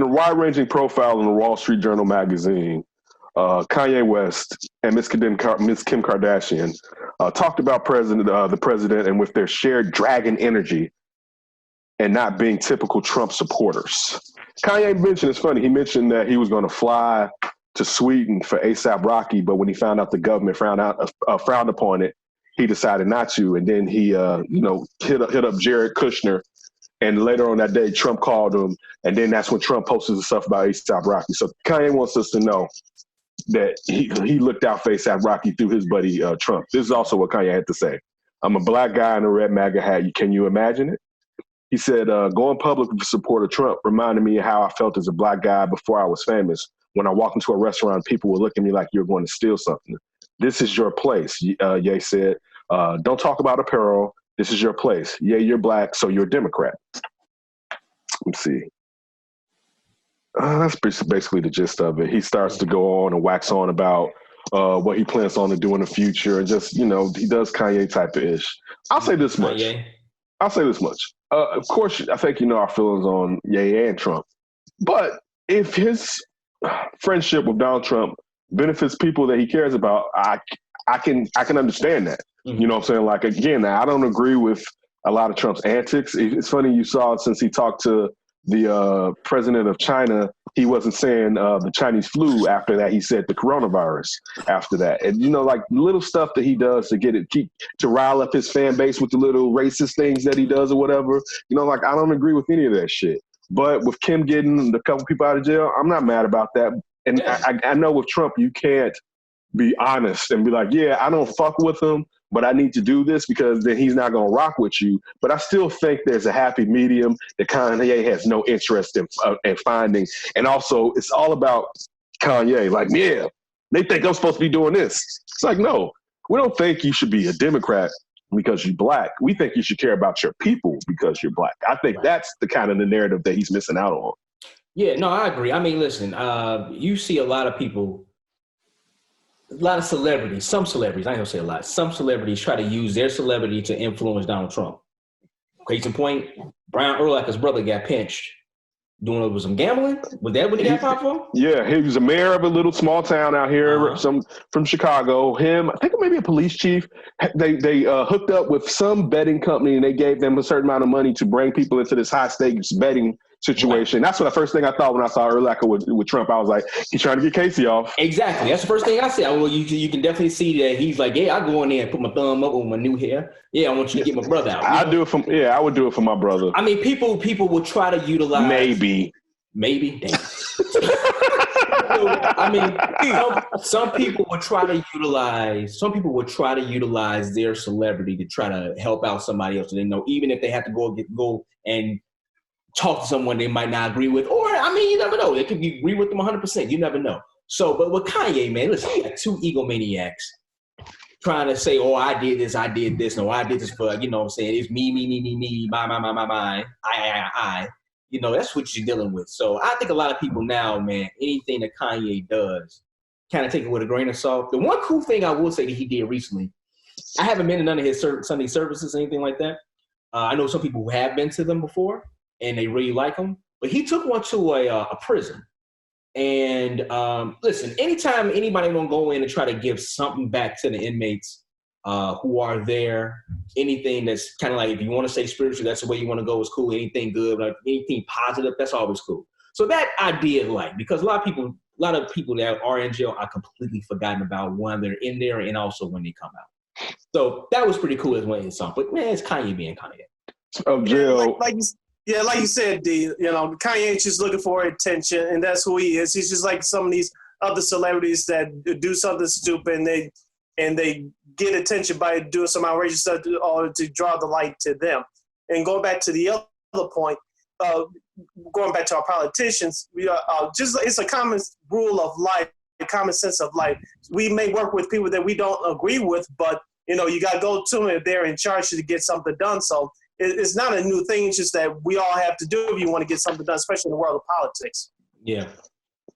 a wide-ranging profile in the Wall Street Journal magazine, Kanye West and Miss Kim Kardashian talked about the president and with their shared dragon energy and not being typical Trump supporters. Kanye mentioned, it's funny, he mentioned that he was going to fly to Sweden for A$AP Rocky, but when he found out the government frowned upon it, he decided not to. And then he, hit up Jared Kushner. And later on that day, Trump called him. And then that's when Trump posted the stuff about A$AP Rocky. So Kanye wants us to know that he looked out for A$AP Rocky through his buddy Trump. This is also what Kanye had to say. I'm a black guy in a red MAGA hat. Can you imagine it? He said, going public with support of Trump reminded me of how I felt as a black guy before I was famous. When I walked into a restaurant, people would look at me like you're going to steal something. This is your place, Ye said. Don't talk about apparel. This is your place. Yeah, you're black, so you're a Democrat. Let's see. That's basically the gist of it. He starts to go on and wax on about what he plans on to do in the future. And just, he does Kanye type of ish. I'll say this much. Of course, I think our feelings on Ye and Trump. But if his friendship with Donald Trump benefits people that he cares about, I can understand that. Mm-hmm. You know what I'm saying? Like, again, I don't agree with a lot of Trump's antics. It's funny you saw since he talked to the president of China, he wasn't saying the Chinese flu after that. He said the coronavirus after that. And, like little stuff that he does to rile up his fan base with the little racist things that he does or whatever. Like I don't agree with any of that shit. But with Kim getting a couple people out of jail, I'm not mad about that. And I know with Trump, you can't be honest and be like, yeah, I don't fuck with him, but I need to do this because then he's not going to rock with you. But I still think there's a happy medium that Kanye has no interest in finding. And also, it's all about Kanye. Like, yeah, they think I'm supposed to be doing this. It's like, no, we don't think you should be a Democrat because you're black. We think you should care about your people because you're black. I think that's the kind of the narrative that he's missing out on. Yeah, no, I agree. I mean, listen, you see a lot of people, a lot of celebrities, some celebrities, I ain't gonna say a lot, some celebrities try to use their celebrity to influence Donald Trump. Case in point, Brian Urlacher's brother got pinched doing some gambling. Was that when he got popped for? Yeah, he was a mayor of a little small town out here, from Chicago. Him, I think maybe a police chief. They hooked up with some betting company and they gave them a certain amount of money to bring people into this high stakes betting situation. Right. That's what the first thing I thought when I saw Urlacher with Trump. I was like, he's trying to get Casey off. Exactly. That's the first thing I said. Well, you can definitely see that he's like, yeah, I go in there and put my thumb up with my new hair. Yeah, I want you to get my brother out. I would do it for my brother. I mean, people will try to utilize. Maybe. Damn. I mean, some people will try to utilize. Some people will try to utilize their celebrity to try to help out somebody else. They know, even if they have to go and talk to someone they might not agree with, or I mean, you never know. They could agree with them 100%. You never know. So, but with Kanye, man, listen, he got two egomaniacs trying to say, "Oh, I did this, no, I did this for," you know what I'm saying? It's me, my, I. You know, that's what you're dealing with. So I think a lot of people now, man, anything that Kanye does, kind of take it with a grain of salt. The one cool thing I will say that he did recently, I haven't been to none of his Sunday services or anything like that. I know some people who have been to them before, and they really like him. But he took one to a prison. And listen, anytime anybody gonna go in and try to give something back to the inmates who are there, anything that's kind of like, if you want to say spiritual, that's the way you want to go, is cool. Anything good, like anything positive, that's always cool. So that I did like, because a lot of people that are in jail are completely forgotten about when they're in there and also when they come out. So that was pretty cool as well in some. But man, it's Kanye being Kanye. Oh, jail. Like you said, D, you know, Kanye's just looking for attention, and that's who he is. He's just like some of these other celebrities that do something stupid and they get attention by doing some outrageous stuff to draw the light to them. And going back to the other point, going back to our politicians, it's a common rule of life, a common sense of life. We may work with people that we don't agree with, but you know, you got to go to them if they're in charge to get something done. So it's not a new thing. It's just that we all have to do if you want to get something done, especially in the world of politics. Yeah.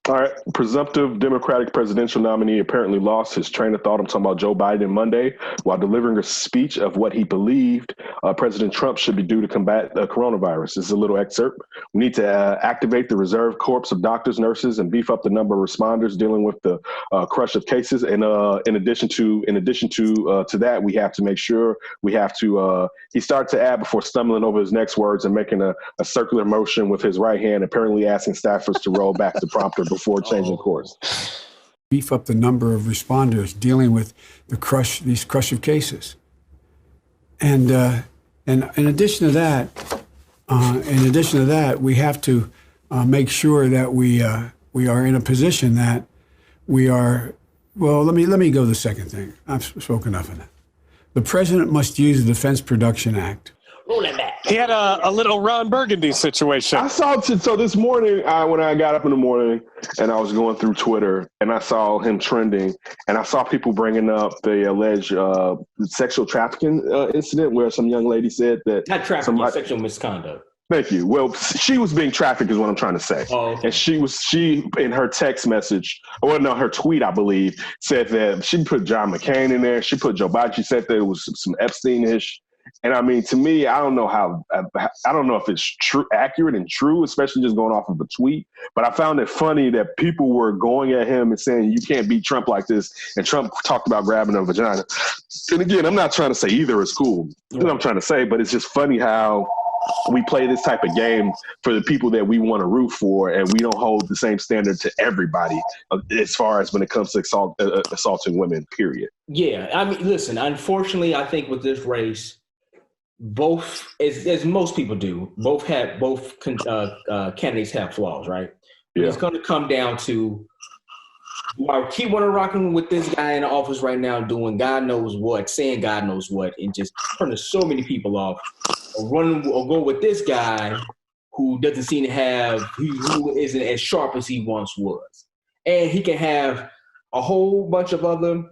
All right. Presumptive Democratic presidential nominee apparently lost his train of thought. I'm talking about Joe Biden Monday while delivering a speech of what he believed President Trump should be doing to combat coronavirus. This is a little excerpt. We need to activate the reserve corps of doctors, nurses, and beef up the number of responders dealing with the crush of cases. And in addition to that, we have to make sure he started to add before stumbling over his next words and making a circular motion with his right hand, apparently asking staffers to roll back the prompter before changing course. Beef up the number of responders dealing with these crush of cases. And in addition to that, we have to make sure that we are in a position that we are. Well, let me go to the second thing. I've spoken enough of that. The president must use the Defense Production Act. Roll it back. He had a little Ron Burgundy situation. I saw so this morning when I got up in the morning and I was going through Twitter and I saw him trending and I saw people bringing up the alleged sexual trafficking incident where some young lady said that not trafficking, sexual misconduct. Thank you. Well, she was being trafficked is what I'm trying to say. Oh, okay. And she in her text message, her tweet, I believe, said that she put John McCain in there. She put Joe Biden. She said that it was some Epstein-ish. And I mean, to me, I don't know if it's true, accurate and true, especially just going off of a tweet. But I found it funny that people were going at him and saying, you can't beat Trump like this. And Trump talked about grabbing a vagina. And again, I'm not trying to say either is cool. That's what I'm trying to say. But it's just funny how we play this type of game for the people that we want to root for, and we don't hold the same standard to everybody as far as when it comes to assaulting women, period. Yeah. I mean, listen, unfortunately, I think with this race, both, as most people do, both candidates have flaws, right? Yeah. It's going to come down to I keep on rocking with this guy in the office right now, doing God knows what, saying God knows what, and just turning so many people off. Or go with this guy who doesn't seem to who isn't as sharp as he once was, and he can have a whole bunch of other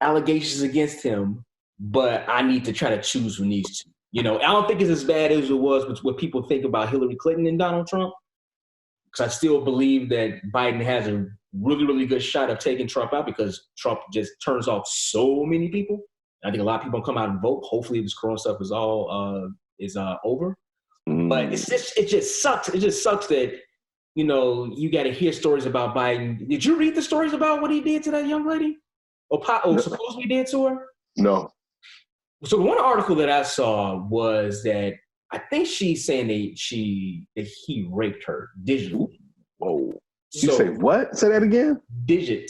allegations against him, but I need to try to choose from these two. I don't think it's as bad as it was with what people think about Hillary Clinton and Donald Trump, because I still believe that Biden has a really, really good shot of taking Trump out because Trump just turns off so many people. I think a lot of people will come out and vote. Hopefully this corona stuff is all over. But it just sucks. It just sucks that, you got to hear stories about Biden. Did you read the stories about what he did to that young lady? Or supposedly did to her? No. So the one article that I saw was that I think she's saying that he raped her digitally. Whoa. You say what? Say that again? Digitally.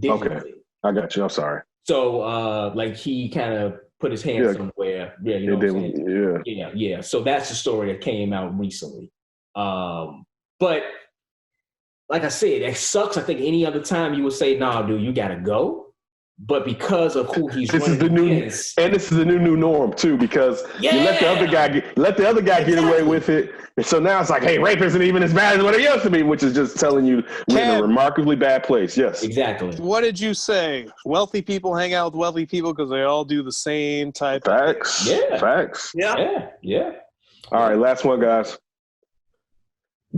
Okay. I got you. I'm sorry. So he kind of put his hand somewhere. Yeah, you know what I'm saying? Yeah. So that's the story that came out recently. But like I said, it sucks. I think any other time you would say, "Nah, dude, you gotta go." But because of who he's this is the new norm too, because you let the other guy get away with it, and so now it's like, hey, rape isn't even as bad as what it used to be, which is just telling you we're in a remarkably bad place. Yes, exactly. What did you say? Wealthy people hang out with wealthy people because they all do the same type. Facts. of Facts. Yeah. All right, last one, guys.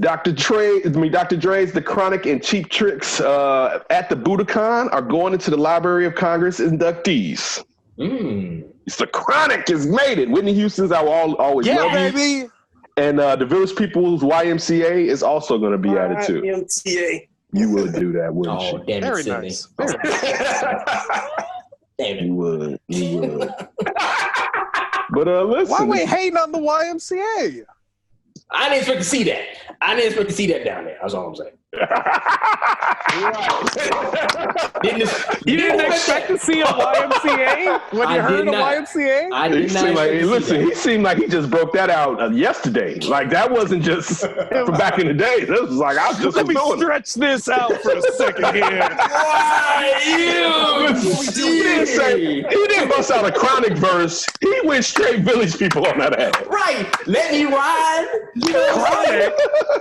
Dr. Dre's The Chronic and Cheap Tricks at the Budokan are going into the Library of Congress inductees. It's The Chronic has made it. Whitney Houston's I Will Always Love You. Baby. And the Village People's YMCA is also going to be added too. YMCA. You would do that, wouldn't you? Damn Very it, nice. Damn it. You would. But listen. Why are we hating on the YMCA? I didn't expect to see that. I didn't expect to see that down there. That's all I'm saying. You didn't expect to see a YMCA when you heard a YMCA? I did not. He seemed like he just broke that out yesterday. Like that wasn't just from back in the day. This was like I was just Let me stretch this out for a second here. He didn't bust out a Chronic verse. He went straight Village People on that ass. Right. Let me ride. Chronic.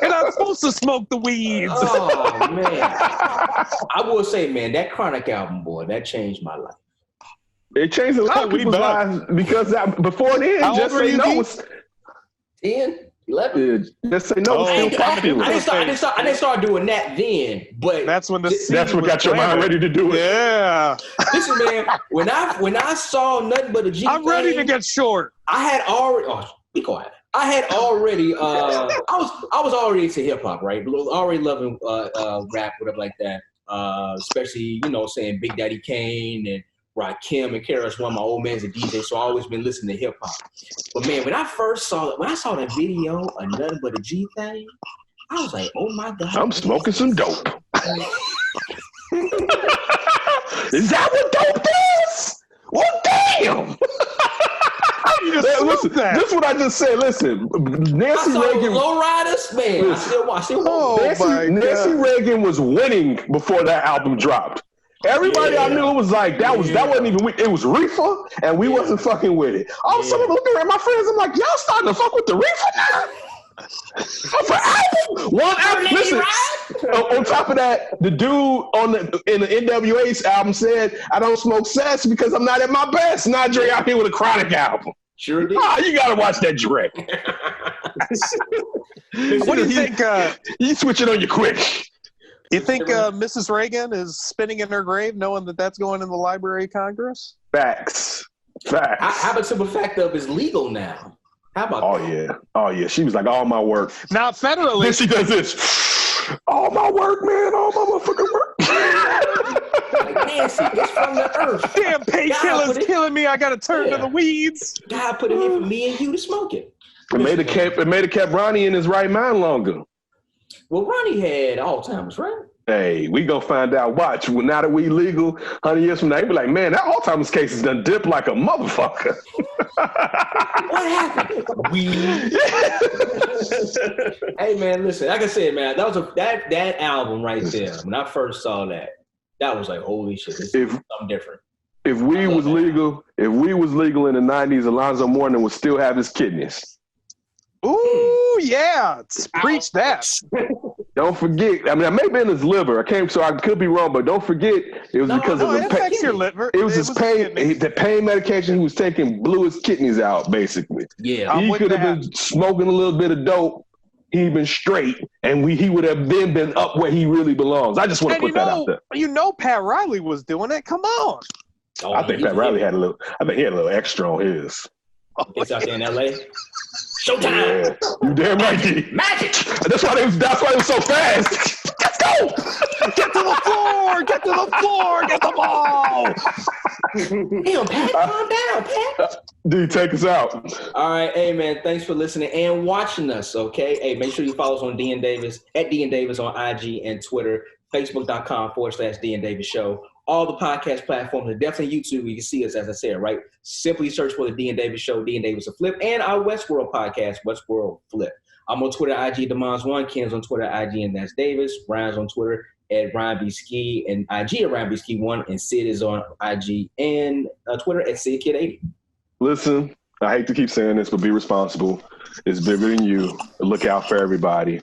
And I'm supposed to smoke the weeds. Oh, man. I will say, man, that Chronic album, boy, that changed my life. It changed a lot of people's lives because before then, Just Say No was 10, 11. Just Say No was still popular. I didn't start doing that then, but that's when that's what got your mind ready to do it. Yeah. Listen, man, when I saw Nothing But a G, I'm ready to get short. I had already. Oh, be quiet. I had already. I was already into hip hop, right? Already loving rap, whatever like that. Especially saying Big Daddy Kane and Rakim and KRS One. My old man's a DJ, so I always been listening to hip hop. But man, when I saw that video of Nothing But a G thing, I was like, oh my god, I'm smoking some dope. Is that what dope is? Well, damn. Listen, this is what I just said. Listen, Nancy Reagan. Lowriders, man. Listen, I still watch. Nancy Reagan was winning before that album dropped. Everybody I knew was like that wasn't even weak. It was Reefer, and we wasn't fucking with it. All of a sudden, I'm looking at my friends. I'm like, y'all starting to fuck with the Reefer now? For album, one album. Listen, on top of that, the dude in the NWA's album said, "I don't smoke cess because I'm not at my best." Now Dre out here with a Chronic album. Sure did. You gotta watch that Dre. What do you think? You switch it on you quick. You think Mrs. Reagan is spinning in her grave knowing that that's going in the Library of Congress? Facts. How about the fact of it's legal now? How about that? Oh yeah. She was like, all my work. Not federally. Then she does this. All my work, man. All my motherfucking work. Like, Nancy, it's from the earth. Damn, painkillers killing me. I got to turn to the weeds. God put it here for me and you to smoke it. It made it kept Ronnie in his right mind longer. Well, Ronnie had Alzheimer's, right? Hey, we gonna find out. Watch. Now that we legal, 100 years from now, you be like, man, that Alzheimer's case is done dip like a motherfucker. What happened? Weed. Hey man, listen. Like I said, man, that was that album right there. When I first saw that was like, holy shit, this is something different. If weed was legal in the 90s, Alonzo Mourning would still have his kidneys. Ooh, yeah. Preach that. Don't forget. I mean, it may have been his liver. I could be wrong, but don't forget it was because of it affects your liver. It was his pain. The pain medication he was taking blew his kidneys out, basically. Yeah, he could have been smoking a little bit of dope. He'd been straight, and he would have then been up where he really belongs. I just want to put that out there. You know, Pat Riley was doing it. Come on. Oh, I think Pat Riley had a little. I think he had a little extra on his. It's out there in L.A. Showtime. Yeah. You damn right, D. Magic. That's why they was so fast. Let's go. Get to the floor. Get to the floor. Get the ball. Damn, Pat, calm down, Pat. D, take us out. All right, hey man, thanks for listening and watching us. Okay, hey, make sure you follow us on D and Davis at D and Davis on IG and Twitter, Facebook.com/D and Davis Show. All the podcast platforms, and definitely YouTube. You can see us, as I said, right? Simply search for the D and Davis Show, D and Davis a Flip, and our Westworld podcast, Westworld Flip. I'm on Twitter, IG Demons1. Ken's on Twitter, IG, and that's Davis. Ryan's on Twitter at Ryan B. Ski and IG at Ryan B. Ski 1, and Sid is on IG and Twitter at SidKid80. Listen, I hate to keep saying this, but be responsible. It's bigger than you. Look out for everybody.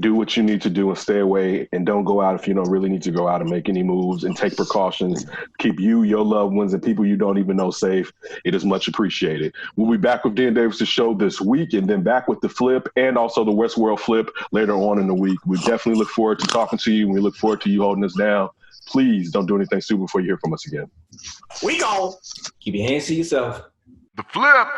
Do what you need to do and stay away, and don't go out if you don't really need to go out and make any moves, and take precautions. Keep you, your loved ones, and people you don't even know safe. It is much appreciated. We'll be back with Dan Davis' show this week, and then back with the Flip and also the Westworld Flip later on in the week. We definitely look forward to talking to you, and we look forward to you holding us down. Please don't do anything stupid before you hear from us again. We go. Keep your hands to yourself. The Flip.